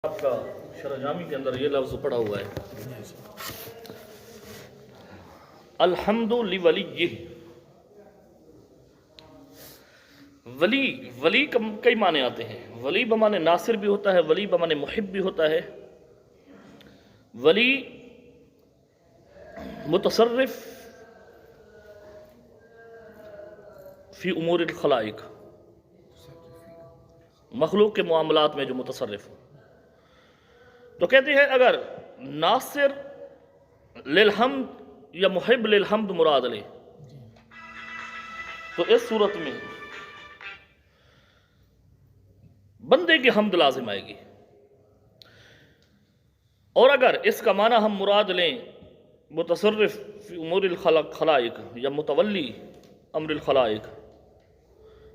آپ کا شرح جامی کے اندر یہ لفظ پڑا ہوا ہے الحمد لولی. ولی کا کئی معنی آتے ہیں. ولی بمعنی ناصر بھی ہوتا ہے، ولی بمعنی محب بھی ہوتا ہے، ولی متصرف فی امور الخلائق، مخلوق کے معاملات میں جو متصرف ہو. تو کہتے ہیں اگر ناصر للحمد یا محب للحمد مراد لے تو اس صورت میں بندے کی حمد لازم آئے گی، اور اگر اس کا معنی ہم مراد لیں متصرف فی امور الخلائق یا متولی امر الخلائق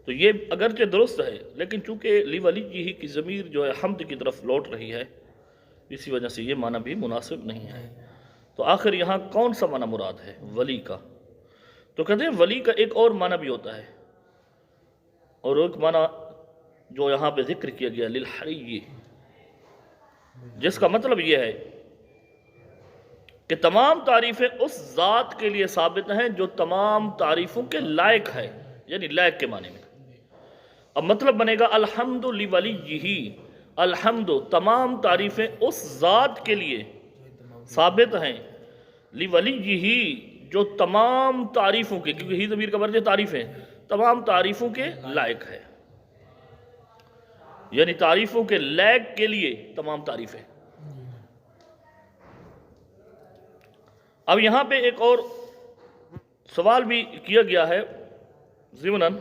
تو یہ اگرچہ درست ہے، لیکن چونکہ لی ولی ہی کی ضمیر جو ہے حمد کی طرف لوٹ رہی ہے، اسی وجہ سے یہ معنی بھی مناسب نہیں ہے. تو آخر یہاں کون سا معنی مراد ہے ولی کا؟ تو کہتے ہیں ولی کا ایک اور معنی بھی ہوتا ہے، اور ایک معنی جو یہاں پہ ذکر کیا گیا للحری، جس کا مطلب یہ ہے کہ تمام تعریفیں اس ذات کے لیے ثابت ہیں جو تمام تعریفوں کے لائق ہے، یعنی لائق کے معنی میں. اب مطلب بنے گا الحمد لولیہ، الحمد تمام تعریفیں اس ذات کے لیے ثابت ہیں، لولیہ جو تمام تعریفوں کے، کیونکہ ہی ضمیر کا مرجع تعریفیں، تمام تعریفوں کے لائق ہے، یعنی تعریفوں کے لائق کے لیے تمام تعریفیں. اب یہاں پہ ایک اور سوال بھی کیا گیا ہے ضمناً،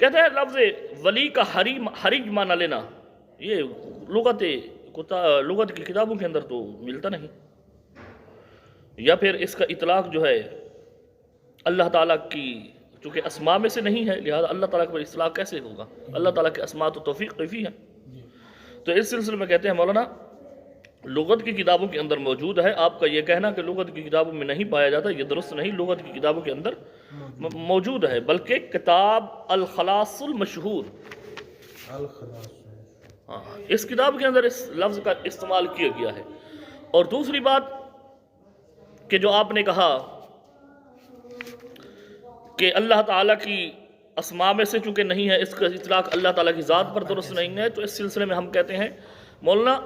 کہتے ہیں لفظ ولی کا حریج معنی لینا یہ لغت کی کتابوں کے اندر تو ملتا نہیں، یا پھر اس کا اطلاق جو ہے اللہ تعالیٰ کی چونکہ اسماء میں سے نہیں ہے، لہذا اللہ تعالیٰ کا اطلاق کیسے ہوگا؟ اللہ تعالیٰ کے اسماء تو توفیق کیفی ہے. تو اس سلسلے میں کہتے ہیں مولانا لغت کی کتابوں کے اندر موجود ہے. آپ کا یہ کہنا کہ لغت کی کتابوں میں نہیں پایا جاتا یہ درست نہیں، لغت کی کتابوں کے اندر موجود ہے، بلکہ کتاب الخلاص المشہور، اس کتاب کے اندر اس لفظ کا استعمال کیا گیا ہے. اور دوسری بات کہ جو آپ نے کہا کہ اللہ تعالیٰ کی اسماء میں سے چونکہ نہیں ہے، اس کا اطلاق اللہ تعالیٰ کی ذات پر درست نہیں ہے، تو اس سلسلے میں ہم کہتے ہیں مولانا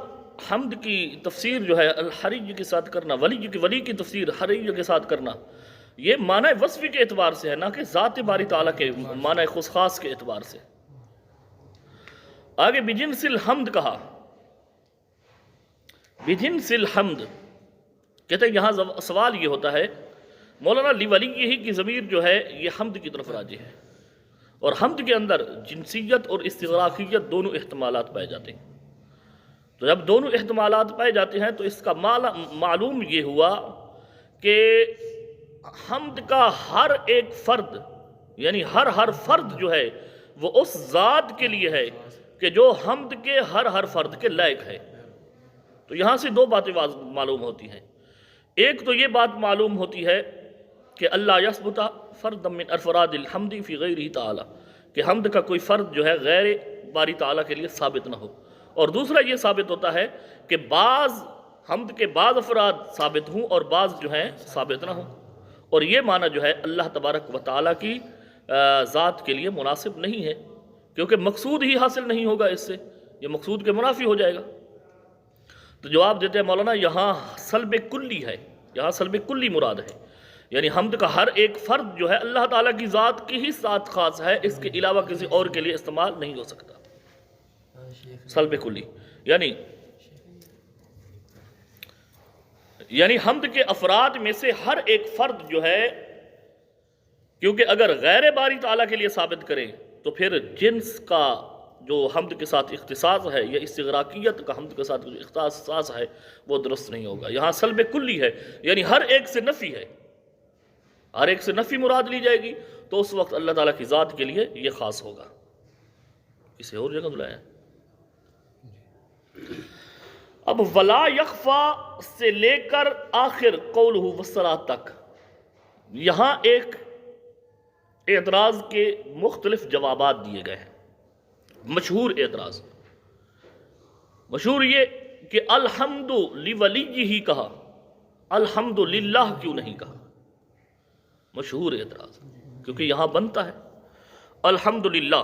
حمد کی تفسیر جو ہے الحری کے ساتھ کرنا، ولی کی تفسیر حری کے ساتھ کرنا، یہ معنی وصفی کے اعتبار سے ہے، نہ کہ ذات باری تعالیٰ کے معنی خاص کے اعتبار سے. آگے بجنس الحمد کہا، بجنس الحمد کہتے ہیں یہاں سوال یہ ہوتا ہے مولانا لولیہ کی ضمیر جو ہے یہ حمد کی طرف راجع ہے، اور حمد کے اندر جنسیت اور استغراقیت دونوں احتمالات پائے جاتے ہیں. تو جب دونوں احتمالات پائے جاتے ہیں تو اس کا معلوم یہ ہوا کہ حمد کا ہر ایک فرد، یعنی ہر فرد جو ہے وہ اس ذات کے لیے ہے کہ جو حمد کے ہر فرد کے لائق ہے. تو یہاں سے دو باتیں معلوم ہوتی ہیں. ایک تو یہ بات معلوم ہوتی ہے کہ اللہ یثبت فرد من افراد الحمد فی غیرہ تعالی، کہ حمد کا کوئی فرد جو ہے غیر باری تعالیٰ کے لیے ثابت نہ ہو. اور دوسرا یہ ثابت ہوتا ہے کہ حمد کے بعض افراد ثابت ہوں اور بعض جو ہیں ثابت نہ ہوں، اور یہ معنی جو ہے اللہ تبارک و تعالیٰ کی ذات کے لیے مناسب نہیں ہے، کیونکہ مقصود ہی حاصل نہیں ہوگا، اس سے یہ مقصود کے منافی ہو جائے گا. تو جواب دیتے ہیں مولانا یہاں سلب کلی ہے، یہاں سلب کلی مراد ہے، یعنی حمد کا ہر ایک فرد جو ہے اللہ تعالیٰ کی ذات کی ہی ساتھ خاص ہے، اس کے علاوہ کسی اور کے لیے استعمال نہیں ہو سکتا. سلب کلی یعنی حمد کے افراد میں سے ہر ایک فرد جو ہے، کیونکہ اگر غیر باری تعالیٰ کے لیے ثابت کرے تو پھر جنس کا جو حمد کے ساتھ اختصاص ہے یا استغراقیت کا حمد کے ساتھ جو اختصاص ہے وہ درست نہیں ہوگا. یہاں سلب کلی ہے، یعنی ہر ایک سے نفی ہے، ہر ایک سے نفی مراد لی جائے گی تو اس وقت اللہ تعالیٰ کی ذات کے لیے یہ خاص ہوگا. اسے اور جگہ بلایا. اب ولا یخفا سے لے کر آخر قولہ والصلاۃ تک یہاں ایک اعتراض کے مختلف جوابات دیے گئے ہیں. مشہور اعتراض مشہور یہ کہ الحمد لولیہ کہا، الحمد للہ کیوں نہیں کہا؟ مشہور اعتراض، کیونکہ یہاں بنتا ہے الحمد للہ۔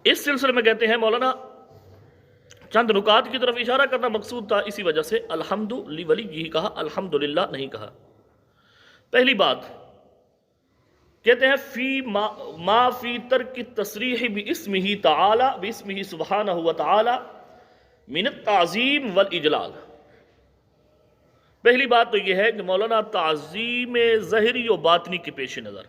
اس سلسلے میں کہتے ہیں مولانا چند نکات کی طرف اشارہ کرنا مقصود تھا، اسی وجہ سے الحمد لولیہ کہا، الحمد للہ نہیں کہا۔ پہلی بات کہتے ہیں فی ما فی ترک التصریح باسمہ تعالی، باسمہ سبحانہ وتعالی من التعظیم والاجلال۔ پہلی بات تو یہ ہے کہ مولانا تعظیم ظاہری و باطنی کے پیش نظر،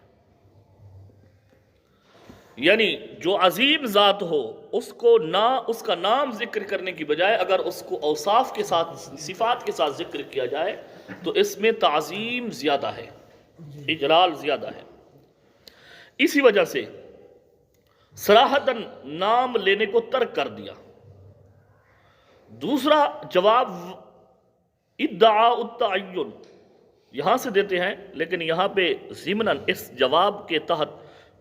یعنی جو عظیم ذات ہو اس کا نام ذکر کرنے کی بجائے اگر اس کو اوصاف کے ساتھ، صفات کے ساتھ ذکر کیا جائے تو اس میں تعظیم زیادہ ہے، اجلال زیادہ ہے۔ اسی وجہ سے صراحتاً نام لینے کو ترک کر دیا۔ دوسرا جواب ادعاء التعین یہاں سے دیتے ہیں، لیکن یہاں پہ ضمناً اس جواب کے تحت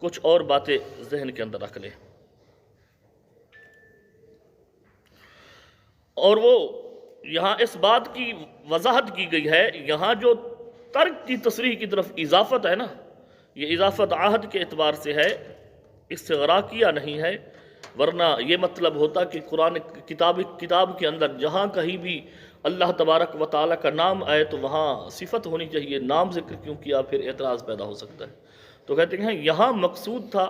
کچھ اور باتیں ذہن کے اندر رکھ لیں، اور وہ یہاں اس بات کی وضاحت کی گئی ہے، یہاں جو ترک کی تصریح کی طرف اضافت ہے نا، یہ اضافت عہد کے اعتبار سے ہے، استغراقیہ نہیں ہے، ورنہ یہ مطلب ہوتا کہ قرآن کتاب کے اندر جہاں کہیں بھی اللہ تبارک و تعالیٰ کا نام آئے تو وہاں صفت ہونی چاہیے، نام ذکر کیوں کیا؟ پھر اعتراض پیدا ہو سکتا ہے۔ تو کہتے ہیں یہاں مقصود تھا،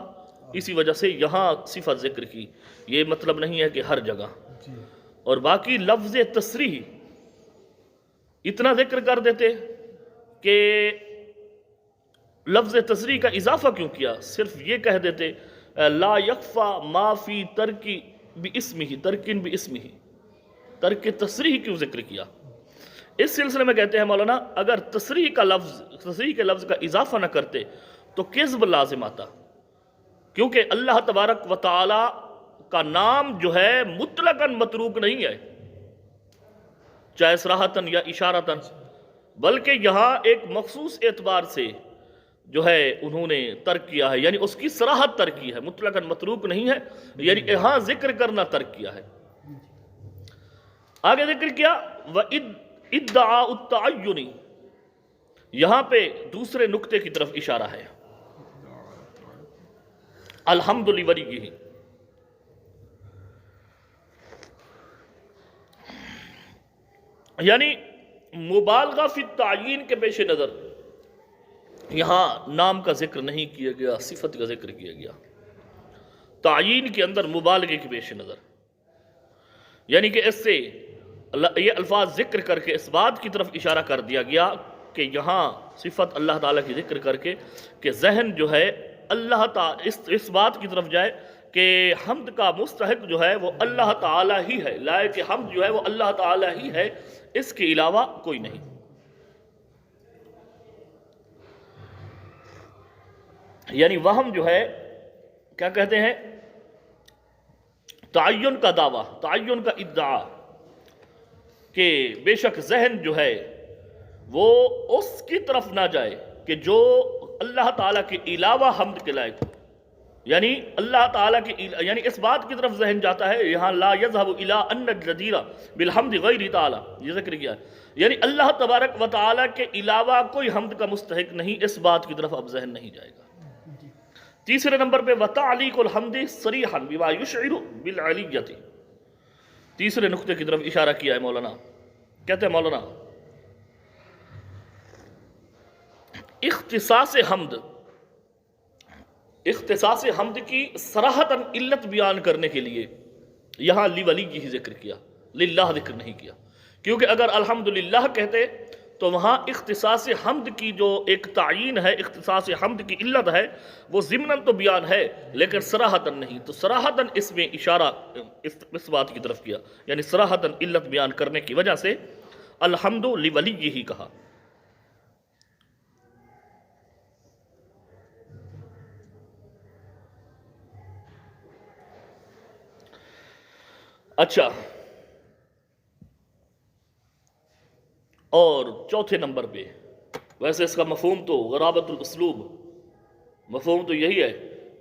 اسی وجہ سے یہاں صفت ذکر کی، یہ مطلب نہیں ہے کہ ہر جگہ۔ اور باقی لفظ تصریح اتنا ذکر کر دیتے کہ لفظ تصریح کا اضافہ کیوں کیا؟ صرف یہ کہہ دیتے لا یکفا ما فی ترک باسمہ، ترکن باسمہ، ترک تصریح کیوں ذکر کیا؟ اس سلسلے میں کہتے ہیں مولانا اگر تصریح کے لفظ کا اضافہ نہ کرتے تو کذب لازم آتا، کیونکہ اللہ تبارک و تعالی کا نام جو ہے مطلقاً متروک نہیں ہے، چاہے صراحتاً یا اشارتاً، بلکہ یہاں ایک مخصوص اعتبار سے جو ہے انہوں نے ترک کیا ہے، یعنی اس کی صراحت ترک کی ہے، مطلقاً متروک نہیں ہے، یعنی یہاں ذکر کرنا ترک کیا ہے۔ آگے ذکر کیا وَإِدَّعَاءُ التَّعَيُّنِ، یہاں پہ دوسرے نقطے کی طرف اشارہ ہے، الحمد لولیہ، یعنی مبالغہ فی التعیین کے پیش نظر یہاں نام کا ذکر نہیں کیا گیا، صفت کا ذکر کیا گیا، تعیین کے اندر مبالغے کے پیش نظر، یعنی کہ اس سے یہ الفاظ ذکر کر کے اس بات کی طرف اشارہ کر دیا گیا کہ یہاں صفت اللہ تعالیٰ کی ذکر کر کے کہ ذہن جو ہے اللہ تعالیٰ اس بات کی طرف جائے کہ حمد کا مستحق جو ہے وہ اللہ تعالیٰ ہی ہے، لائق حمد جو ہے وہ اللہ تعالیٰ ہی ہے، اس کے علاوہ کوئی نہیں۔ یعنی وہم جو ہے کیا کہتے ہیں، تعین کا دعویٰ، تعین کا ادعا کہ بے شک ذہن جو ہے وہ اس کی طرف نہ جائے کہ جو اللہ تعالیٰ کے علاوہ حمد کے لائق ہو، یعنی اللہ تعالیٰ کی یعنی اس بات کی طرف ذہن جاتا ہے، یہاں لا یذهب الی ان الجدیر بالحمد غیر تعالیٰ یہ ذکر کیا ہے، یعنی اللہ تبارک و تعالیٰ کے علاوہ کوئی حمد کا مستحق نہیں، اس بات کی طرف اب ذہن نہیں جائے گا۔ تیسرے نمبر پہ وتعلیق الحمد صریحا بما یشعر بالعلیۃ، تیسرے نقطے کی طرف اشارہ کیا ہے مولانا، کہتے ہیں مولانا اختصاص حمد کی صراحتاً علت بیان کرنے کے لیے یہاں ولی ہی ذکر کیا، للہ ذکر نہیں کیا، کیونکہ اگر الحمدللہ کہتے تو وہاں اختصاص حمد کی جو ایک تعین ہے، اختصاص حمد کی علت ہے، وہ ضمناً تو بیان ہے لیکن صراحتاً نہیں، تو صراحتاً اس میں اشارہ اس بات کی طرف کیا، یعنی صراحتاً علت بیان کرنے کی وجہ سے الحمد لولیہ ہی کہا۔ اچھا، اور چوتھے نمبر پہ ویسے اس کا مفہوم تو غرابت الاسلوب، مفہوم تو یہی ہے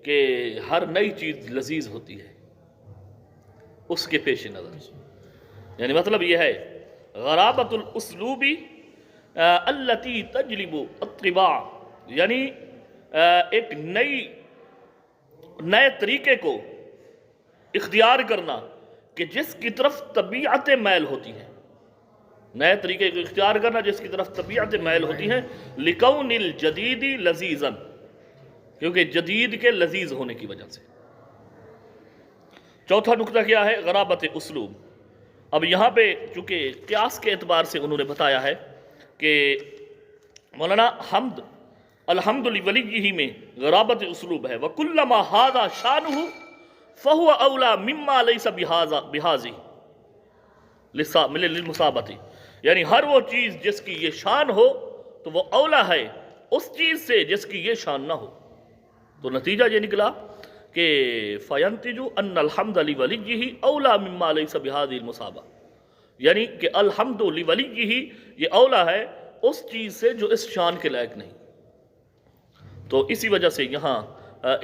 کہ ہر نئی چیز لذیذ ہوتی ہے، اس کے پیش نظر، یعنی مطلب یہ ہے غرابت الاسلوبی التی تجلب الطباع، یعنی ایک نئے طریقے کو اختیار کرنا کہ جس کی طرف طبیعتیں میل ہوتی ہیں، نئے طریقے کو اختیار کرنا جس کی طرف طبیعتیں میل ہوتی ہیں، لکون الجدید لذیذا، کیونکہ جدید کے لذیذ ہونے کی وجہ سے۔ چوتھا نقطہ کیا ہے؟ غرابت اسلوب۔ اب یہاں پہ چونکہ قیاس کے اعتبار سے انہوں نے بتایا ہے کہ مولانا حمد الحمد لولیہ میں غرابت اسلوب ہے، وَكُلَّمَا هَذَا شَانُهُ فَهُوَ أَوْلَى مِمَّا لَيْسَ بِهَذِهِ لِلْمُصَابَةِ، یعنی ہر وہ چیز جس کی یہ شان ہو تو وہ اولا ہے اس چیز سے جس کی یہ شان نہ ہو۔ تو نتیجہ یہ نکلا کہ فَيَنْتِجُ أَنَّ الْحَمْدَ لِوَلِيِّهِ أَوْلَى مِمَّا لَيْسَ بِهَذِهِ الْمُصَابَةِ، یعنی کہ الحمد لِوَلِيِّهِ یہ اولا ہے اس چیز سے جو اس شان کے لائق نہیں۔ تو اسی وجہ سے یہاں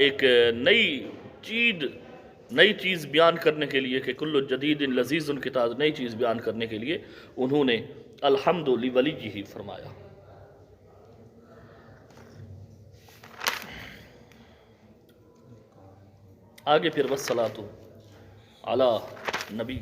ایک نئی چیز بیان کرنے کے لیے کہ کل جدید لذیذ کے تحت نئی چیز بیان کرنے کے لیے انہوں نے الحمد لولیہ فرمایا۔ آگے پھر والصلاۃ علی نبی